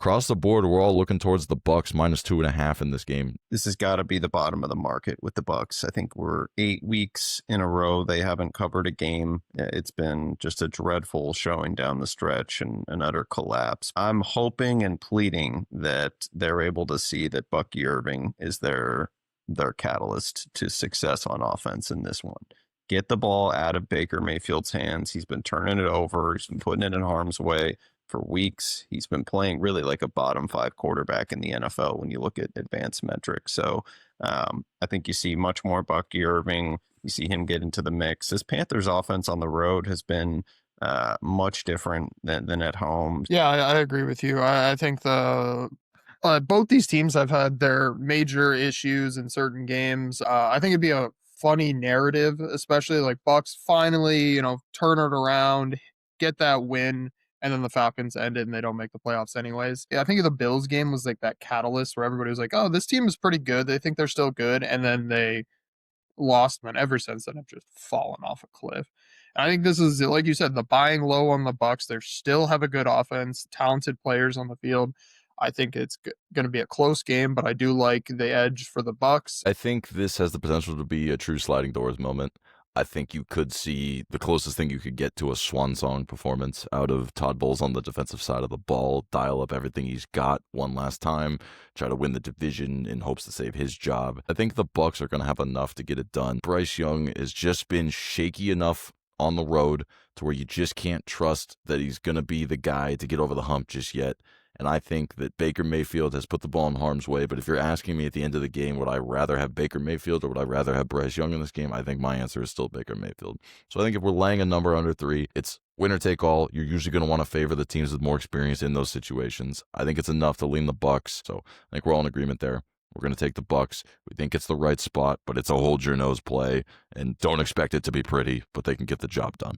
across the board, we're all looking towards the Bucs -2.5 in this game. This has got to be the bottom of the market with the Bucs. I think we're 8 weeks in a row they haven't covered a game. It's been just a dreadful showing down the stretch and an utter collapse. I'm hoping and pleading that they're able to see that Bucky Irving is their catalyst to success on offense in this one. Get the ball out of Baker Mayfield's hands. He's been turning it over. He's been putting it in harm's way for weeks. He's been playing really like a bottom 5 quarterback in the NFL when you look at advanced metrics. So I think you see much more Bucky Irving. You see him get into the mix. This Panthers offense on the road has been much different than at home. Yeah, I agree with you. I think both these teams have had their major issues in certain games. I think it'd be a funny narrative, especially like Bucs finally, turn it around, get that win, and then the Falcons end it and they don't make the playoffs anyways. Yeah, I think the Bills game was like that catalyst where everybody was like, oh, this team is pretty good. They think they're still good. And then they lost, and ever since then have just fallen off a cliff. And I think this is, like you said, the buying low on the Bucs. They still have a good offense, talented players on the field. I think it's going to be a close game, but I do like the edge for the Bucs. I think this has the potential to be a true sliding doors moment. I think you could see the closest thing you could get to a swan song performance out of Todd Bowles on the defensive side of the ball, dial up everything he's got one last time, try to win the division in hopes to save his job. I think the Bucs are going to have enough to get it done. Bryce Young has just been shaky enough on the road to where you just can't trust that he's going to be the guy to get over the hump just yet. And I think that Baker Mayfield has put the ball in harm's way. But if you're asking me at the end of the game, would I rather have Baker Mayfield or would I rather have Bryce Young in this game? I think my answer is still Baker Mayfield. So I think if we're laying a number under 3, it's winner take all. You're usually going to want to favor the teams with more experience in those situations. I think it's enough to lean the Bucs. So I think we're all in agreement there. We're going to take the Bucs. We think it's the right spot, but it's a hold your nose play. And don't expect it to be pretty, but they can get the job done.